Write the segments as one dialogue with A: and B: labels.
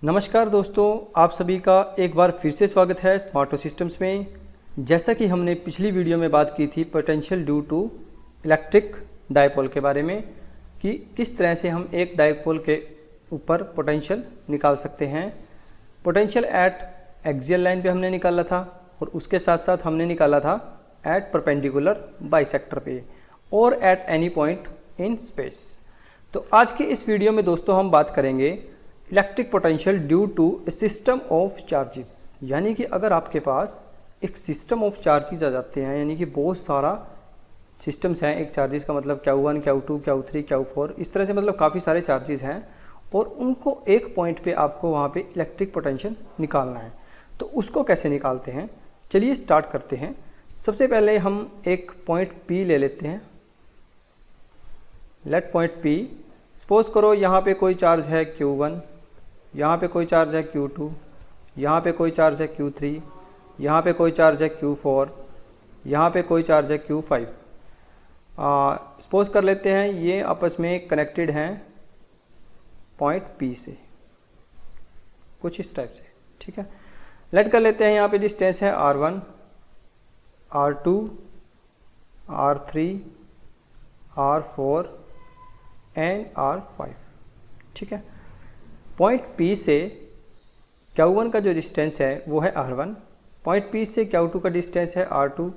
A: नमस्कार दोस्तों, आप सभी का एक बार फिर से स्वागत है स्मार्टो सिस्टम्स में। जैसा कि हमने पिछली वीडियो में बात की थी potential due to electric dipole के बारे में कि किस तरह से हम एक डायपोल के ऊपर पोटेंशियल निकाल सकते हैं। पोटेंशियल एट एक्सियल लाइन पे हमने निकाला था और उसके साथ साथ हमने निकाला था एट परपेंडिकुलर बाइसेक्टर पे और at any point in space. तो आज के इस वीडियो में दोस्तों हम बात करेंगे electric potential due to a system of charges. यानी कि अगर आपके पास एक सिस्टम ऑफ चार्जेस आ जाते हैं, यानी कि बहुत सारा सिस्टम्स हैं, एक चार्जेस का मतलब Q1, Q2, Q3, Q4, इस तरह से मतलब काफ़ी सारे चार्जेस हैं और उनको एक पॉइंट पे आपको वहाँ पे इलेक्ट्रिक पोटेंशियल निकालना है। तो उसको कैसे निकालते हैं, चलिए स्टार्ट करते हैं। सबसे पहले हम एक पॉइंट P ले लेते हैं। लेट पॉइंट P, सपोज करो यहाँ पे कोई चार्ज है Q1, यहाँ पे कोई चार्ज है Q2, यहाँ पे कोई चार्ज है Q3, यहाँ पे कोई चार्ज है Q4, यहाँ पे कोई चार्ज है Q5। सपोज कर लेते हैं ये आपस में कनेक्टेड हैं पॉइंट P से, कुछ इस टाइप से, ठीक है। लेट कर लेते हैं यहाँ पे डिस्टेंस है R1, R2, R3, R4 and R5, ठीक है। पॉइंट P से Q1 का जो डिस्टेंस है वो है R1, पॉइंट P से Q2 का डिस्टेंस है R2,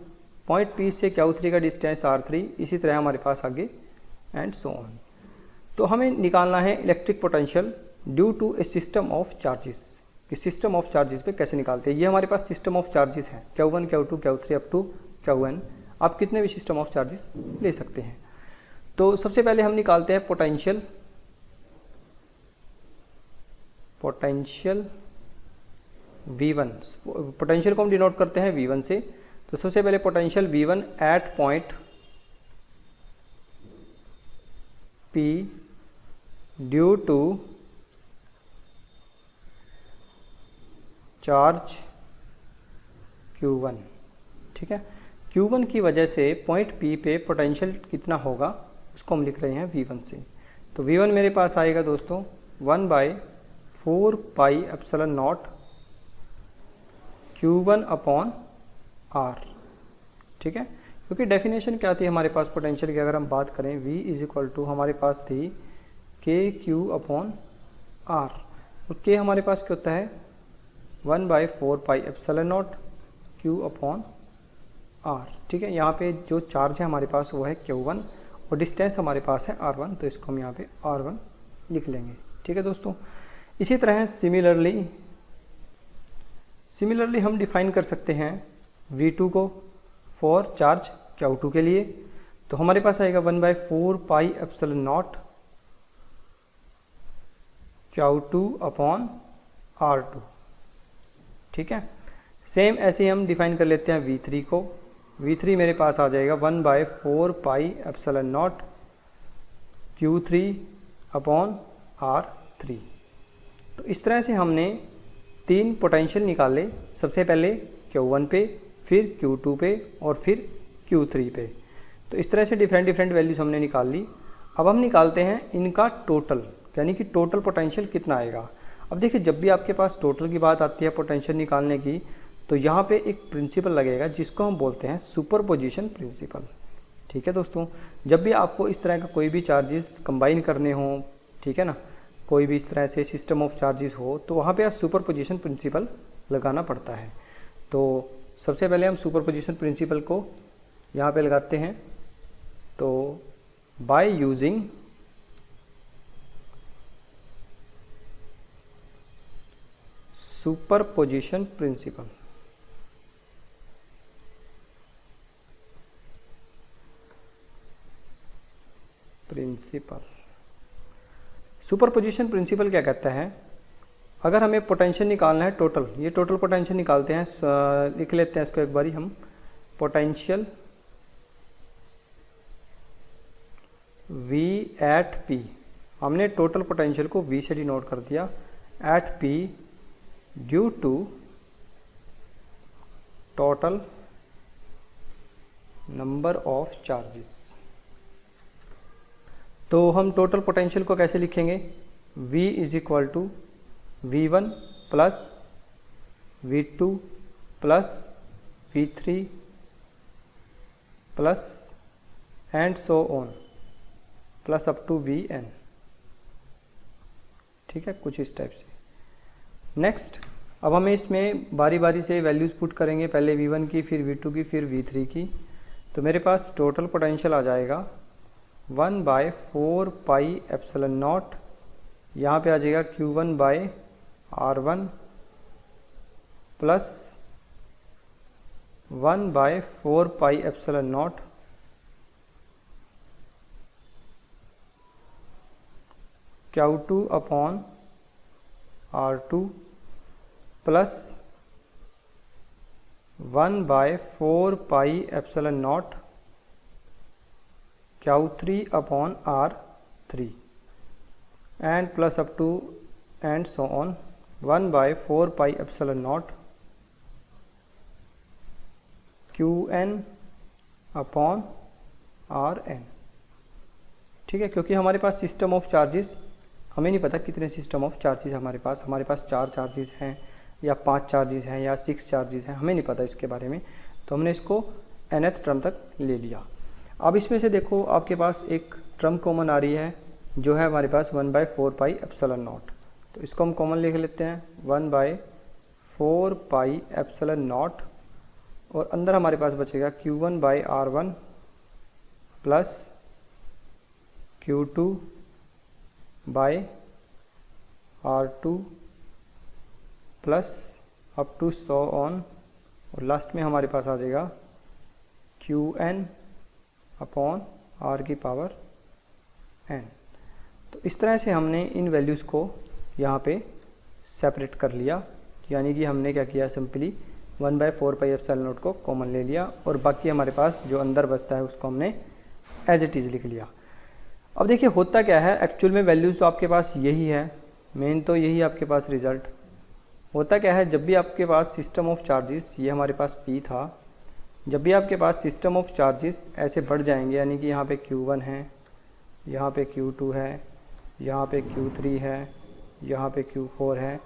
A: पॉइंट P से Q3 का डिस्टेंस R3, इसी तरह हमारे पास आगे एंड सो ऑन। तो हमें निकालना है electric potential due to a system of charges. कि सिस्टम ऑफ चार्जेस पे कैसे निकालते हैं। ये हमारे पास सिस्टम ऑफ चार्जेस हैं Q1, Q2, Q3 up to Qn। आप कितने भी सिस्टम ऑफ चार्जेस ले सकते हैं। तो सबसे पहले हम निकालते हैं पोटेंशियल V1। पोटेंशियल को हम डिनोट करते हैं V1 से। तो सबसे पहले potential V1 at point P due to charge Q1, ठीक है। Q1 की वजह से पॉइंट P पे पोटेंशियल कितना होगा उसको हम लिख रहे हैं V1 से। तो V1 मेरे पास आएगा दोस्तों 1/4 pi epsilon not Q1 upon R, ठीक है। क्योंकि डेफिनेशन क्या थी हमारे पास पोटेंशियल की, अगर हम बात करें V इज इक्वल टू हमारे पास थी KQ अपॉन R और K हमारे पास क्या होता है 1/4 pi epsilon not Q upon R, ठीक है। यहाँ पे जो चार्ज है हमारे पास वो है Q1 और डिस्टेंस हमारे पास है R1, तो इसको हम यहाँ पे R1 लिख लेंगे, ठीक है दोस्तों। इसी तरह सिमिलरली हम डिफाइन कर सकते हैं V2 को फॉर चार्ज Q2 के लिए। तो हमारे पास आएगा 1/4 pi epsilon not Q2 upon R2, ठीक है। सेम ऐसे ही हम डिफाइन कर लेते हैं V3 को। V3 मेरे पास आ जाएगा 1/4 pi epsilon not Q3 upon R3। तो इस तरह से हमने तीन पोटेंशियल निकाले, सबसे पहले Q1 पे, फिर Q2 पे और फिर Q3 पे। तो इस तरह से डिफरेंट वैल्यूज हमने निकाल ली। अब हम निकालते हैं इनका टोटल, यानी कि टोटल पोटेंशियल कितना आएगा। अब देखिए, जब भी आपके पास टोटल की बात आती है पोटेंशियल निकालने की, तो यहाँ पे एक प्रिंसिपल लगेगा जिसको हम बोलते हैं सुपरपोजिशन प्रिंसिपल, ठीक है दोस्तों। जब भी आपको इस तरह का कोई भी चार्जेस कंबाइन करने हों, ठीक है ना, कोई भी इस तरह से सिस्टम ऑफ चार्जेस हो, तो वहाँ पे आप सुपरपोजिशन प्रिंसिपल लगाना पड़ता है। तो सबसे पहले हम सुपरपोजिशन प्रिंसिपल को यहाँ पे लगाते हैं। तो by using superposition principle, superposition principle क्या कहता है, अगर हमें पोटेंशियल निकालना है टोटल, ये टोटल पोटेंशियल निकालते हैं। लिख लेते हैं इसको एक बारी हम। पोटेंशियल V एट P, हमने टोटल पोटेंशियल को V से डिनोट कर दिया, at P due to total number of charges. तो हम टोटल पोटेंशियल को कैसे लिखेंगे, V is equal to V1 plus V2 plus V3 plus and so on plus up to Vn। ठीक है, कुछ इस टाइप से। नेक्स्ट, अब हमें इसमें बारी बारी से वैल्यूज़ पुट करेंगे, पहले V1 की, फिर V2 की, फिर V3 की। तो मेरे पास टोटल पोटेंशियल आ जाएगा 1/4 पाई एप्सिलॉन नॉट, यहाँ पे आ जाएगा Q1/R1 plus 1/4 pi epsilon naught Q2/R2 plus 1/4 pi epsilon naught Q3/R3 and plus up to and so on 1/4 pi epsilon naught Qn/Rn। ठीक है, क्योंकि हमारे पास सिस्टम ऑफ चार्जेस, हमें नहीं पता कितने सिस्टम ऑफ चार्जेस हमारे पास 4 चार्जेस हैं या 5 चार्जेस हैं या 6 चार्जेस हैं, हमें नहीं पता इसके बारे में। तो हमने इसको nth टर्म तक ले लिया। अब इसमें से देखो आपके पास एक टर्म कॉमन आ रही है जो है हमारे पास 1/4 पाई एप्सिलॉन नॉट। तो इसको हम कॉमन लिख लेते हैं 1/4 पाई एप्सिलॉन नॉट, और अंदर हमारे पास बचेगा Q1/R1 plus Q2/R2 plus up to so on, और लास्ट में हमारे पास आ जाएगा Qn/R⁴n। तो इस तरह से हमने इन वैल्यूज़ को यहाँ पे सेपरेट कर लिया, यानी कि हमने क्या किया, सिंपली 1/4 पाई एप्सिलॉन नॉट को कॉमन ले लिया और बाकी हमारे पास जो अंदर बचता है उसको हमने एज इट इज़ लिख लिया। अब देखिए होता क्या है, एक्चुअल में वैल्यूज़ तो आपके पास यही है, मेन तो यही आपके पास रिज़ल्ट। होता क्या है, जब भी आपके पास सिस्टम ऑफ चार्जेस, ये हमारे पास P था, जब भी आपके पास सिस्टम ऑफ चार्जेस ऐसे बढ़ जाएंगे, यानी कि यहाँ पे Q1 है, यहाँ पे Q2 है, यहाँ पे Q3 है, यहाँ पे Q4 है,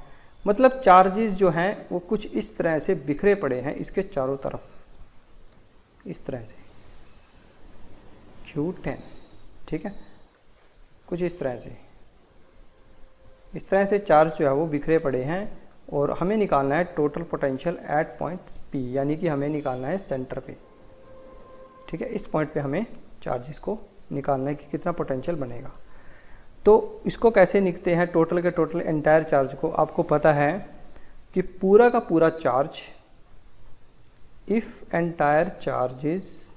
A: मतलब चार्जेस जो हैं वो कुछ इस तरह से बिखरे पड़े हैं इसके चारों तरफ, इस तरह से Q10। ठीक है, कुछ इस तरह से चार्ज जो है वो बिखरे पड़े हैं, और हमें निकालना है total potential at point P, यानी कि हमें निकालना है सेंटर पे। ठीक है, इस पॉइंट पे हमें चार्जेस को निकालना है कि कितना पोटेंशियल बनेगा। तो इसको कैसे लिखते हैं, टोटल के टोटल एंटायर चार्ज को। आपको पता है कि पूरा का पूरा charge, if entire charge is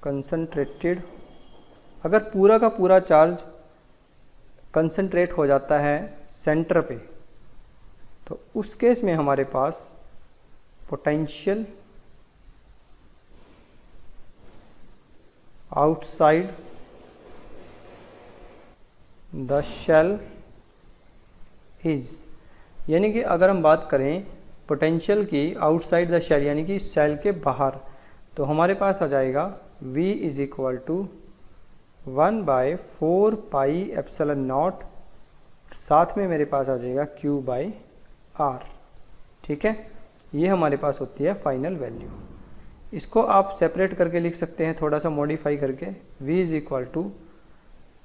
A: concentrated, अगर पूरा का पूरा चार्ज कंसंट्रेट हो जाता है सेंटर पे, तो उस केस में हमारे पास potential outside the shell is, यानी कि अगर हम बात करें पोटेंशियल की आउटसाइड द शेल, यानी कि सेल के बाहर, तो हमारे पास आ जाएगा V is equal to 1/4 pi epsilon naught, साथ में मेरे पास आ जाएगा Q/R। ठीक है, ये हमारे पास होती है फाइनल वैल्यू। इसको आप सेपरेट करके लिख सकते हैं, थोड़ा सा मॉडिफाई करके, V is equal to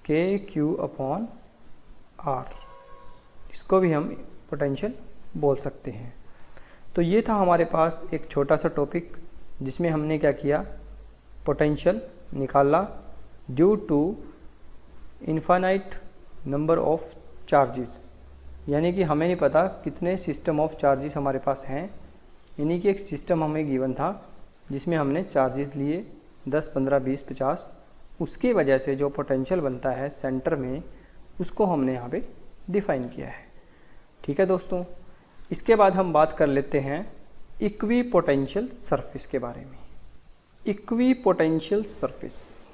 A: KQ/R, इसको भी हम पोटेंशियल बोल सकते हैं। तो ये था हमारे पास एक छोटा सा टॉपिक जिसमें हमने क्या किया, पोटेंशियल निकाला due to infinite number of charges, यानी कि हमें नहीं पता कितने सिस्टम ऑफ चार्जेस हमारे पास हैं, यानी कि एक सिस्टम हमें गिवन था जिसमें हमने चार्जेस लिए 10, 15, 20, 50, उसकी वजह से जो पोटेंशियल बनता है सेंटर में, उसको हमने यहाँ पे डिफाइन किया है। ठीक है दोस्तों, इसके बाद हम बात कर लेते हैं इक्वी पोटेंशियल सरफेस के बारे में। Equi potential surface,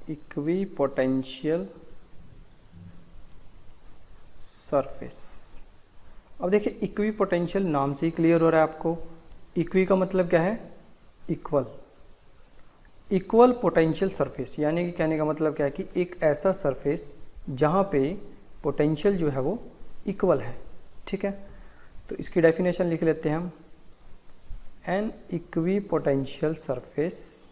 A: equipotential surface. अब देखिए इक्वी पोटेंशियल नाम से ही क्लियर हो रहा है आपको, इक्वी का मतलब क्या है, इक्वल। इक्वल पोटेंशियल सरफेस, यानी कि कहने का मतलब क्या है कि एक ऐसा सरफेस जहाँ पे पोटेंशियल जो है वो इक्वल है। ठीक है, तो इसकी डेफिनेशन लिख लेते हैं हम। An equipotential surface,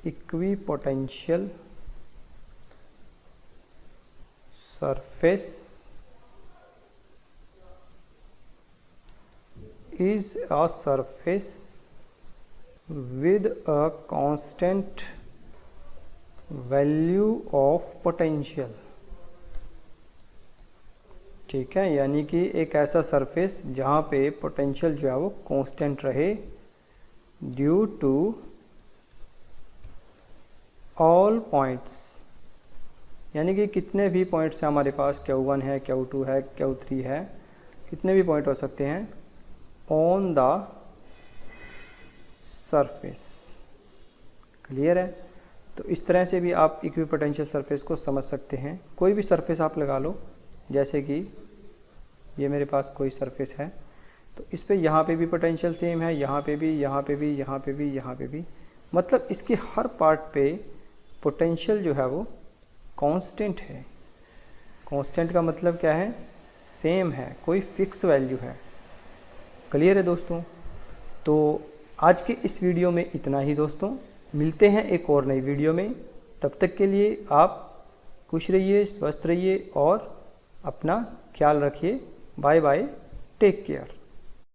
A: equipotential surface is a surface with a constant value of potential। ठीक है, यानी कि एक ऐसा सरफेस जहाँ पे पोटेंशियल जो है वो कांस्टेंट रहे ड्यू टू ऑल पॉइंट्स, यानी कि कितने भी पॉइंट्स हैं हमारे पास, Q1 है, Q2 है, Q3 है, कितने भी पॉइंट हो सकते हैं ऑन द सरफेस। क्लियर है? तो इस तरह से भी आप इक्विपोटेंशियल सरफेस को समझ सकते हैं। कोई भी सरफेस आप लगा लो, जैसे कि ये मेरे पास कोई सरफेस है, तो इस पे यहाँ पे भी पोटेंशियल सेम है, यहाँ पे भी, यहाँ पे भी, यहाँ पे भी, यहाँ पे भी, मतलब इसके हर पार्ट पे पोटेंशियल जो है वो कांस्टेंट है। कांस्टेंट का मतलब क्या है? सेम है, कोई फिक्स वैल्यू है। क्लियर है दोस्तों? तो आज के इस वीडियो में इतना ही दोस्तों, मिलते हैं एक और नई वीडियो में। तब तक के लिए आप खुश रहिए, स्वस्थ रहिए और अपना ख्याल रखिए। Bye bye, take care.